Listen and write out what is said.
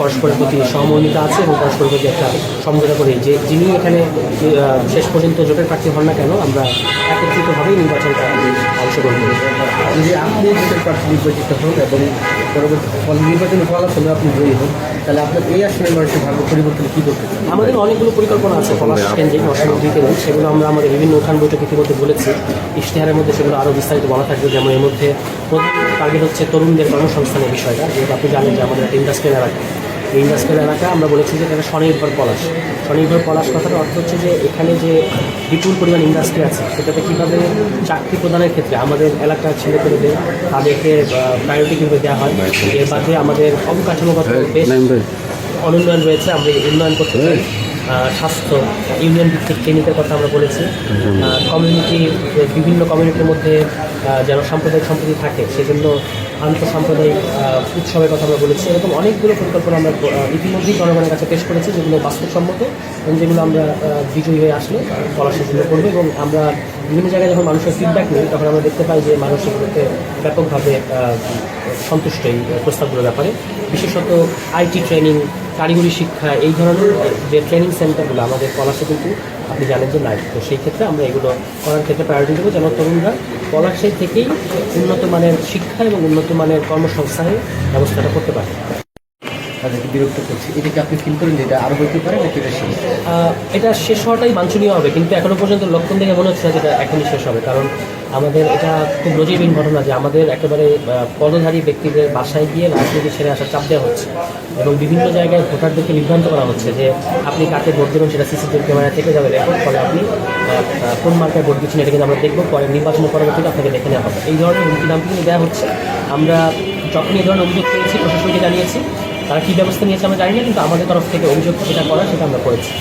পরস্পরের প্রতি সহমর্মিতা আছে এবং পরস্পরের প্রতি একটা সমঝোতা করে যে যিনি এখানে শেষ পর্যন্ত জোটের প্রার্থী হন না কেন আমরা একত্রিতভাবেই নির্বাচনটা অংশগ্রহণ করি। যদি আপনি জোটের প্রার্থী নির্বাচিত হন এবং পরবর্তী নির্বাচনের ফলাফলে আপনি জয়ী হন, তাহলে আপনার এই আসনের মানুষের ভাগ্য পরিবর্তন কী করতে চান? আমাদের অনেকগুলো পরিকল্পনা আছে পলাশ কেন্দ্রিক অর্থনৈতিক কেন্দ্রিক, সেগুলো আমরা আমাদের বিভিন্ন উত্থান বৈঠক ইতিমধ্যে বলেছি। ইশতেহারের মধ্যে সেগুলো আরও বিস্তারিত বলা থাকবে। যেমন এর মধ্যে প্রধান টার্গেট হচ্ছে তরুণদের কর্মসংস্থানের বিষয়টা, যেহেতু আপনি জানেন যে আমাদের একটা ইন্ডাস্ট্রিয়াল এলাকা। এই ইন্ডাস্ট্রিয়াল এলাকা আমরা বলেছি যে এটা স্বনির্ভর পলাশ। স্বনির্ভর পলাশ কথার অর্থ হচ্ছে যে এখানে যে বিপুল পরিমাণ ইন্ডাস্ট্রি আছে সেটাতে কীভাবে চাকরি প্রদানের ক্ষেত্রে আমাদের এলাকার ছেলেপেলেদের তাদেরকে প্রায়োরিটি কীভাবে দেওয়া হয়। এর বাদে আমাদের অবকাঠামোগত বেশ অনুন্নয়ন রয়েছে, আমরা উন্নয়ন করতে চাই। স্বাস্থ্য, ইউনিয়ন ভিত্তিক ক্লিনিকের কথা আমরা বলেছি। কমিউনিটি, বিভিন্ন কমিউনিটির মধ্যে যেন সাম্প্রদায়িক সম্প্রীতি থাকে সেজন্য আন্তঃসাম্প্রদায়িক উৎসবের কথা আমরা বলেছি। এরকম অনেকগুলো পরিকল্পনা আমরা ইতিমধ্যেই জনগণের কাছে পেশ করেছি, যেগুলো বাস্তবসম্মত এবং যেগুলো আমরা বিজয়ী হয়ে আসলে পলাশের জন্য করবো। এবং আমরা বিভিন্ন জায়গায় যখন মানুষের ফিডব্যাক নিই তখন আমরা দেখতে পাই যে মানুষ এগুলোতে ব্যাপকভাবে সন্তুষ্ট এই প্রস্তাবগুলোর ব্যাপারে। বিশেষত আইটি ট্রেনিং, কারিগরি শিক্ষা, এই ধরনের যে ট্রেনিং সেন্টারগুলো আমাদের পলাশে কিন্তু আপনি জানেন যে নাই। তো সেই ক্ষেত্রে আমরা এগুলো করার ক্ষেত্রে প্রায়োরিটি দেবো যেন তরুণরা পলাশের থেকেই উন্নত মানের শিক্ষা এবং উন্নত মানের কর্মসংস্থানের ব্যবস্থাটা করতে পারে। তাদেরকে বিরক্ত করছে, এটাকে আপনি ফিল করেন যে এটা আরও হইতে পারে নাকি এটা শেষ? এটা শেষ হওয়াটাই বাঞ্ছনীয় হবে, কিন্তু এখনও পর্যন্ত লক্ষণ দেখে মনে হচ্ছে না যেটা এখনই শেষ হবে। কারণ আমাদের এটা খুব নজিরবিহীন ঘটনা যে আমাদের একেবারে পদধারী ব্যক্তিদের বাসায় গিয়ে রাজনীতি ছেড়ে আসার চাপ দেওয়া হচ্ছে এবং বিভিন্ন জায়গায় ভোটারদেরকে বিভ্রান্ত করা হচ্ছে যে আপনি কাকে ভোট দেবেন সেটা সিসিটিভি ক্যামেরা থেকে যাবে রেকর্ড, ফলে আপনি কোন মার্কায় ভোট দিচ্ছেন এটা কিন্তু আমরা দেখবো, পরে নির্বাচনের পরবর্তীতে আপনাকে দেখে নেওয়া হবে। এই ধরনের হুমকি দামকি কিন্তু দেওয়া হচ্ছে। আমরা যখন এই ধরনের অভিযোগ পেয়েছি প্রশাসনকে জানিয়েছি, তারা কী ব্যবস্থা নিয়েছে আমরা জানি না, কিন্তু আমাদের তরফ থেকে অভিযোগ যেটা করা সেটা আমরা করেছি।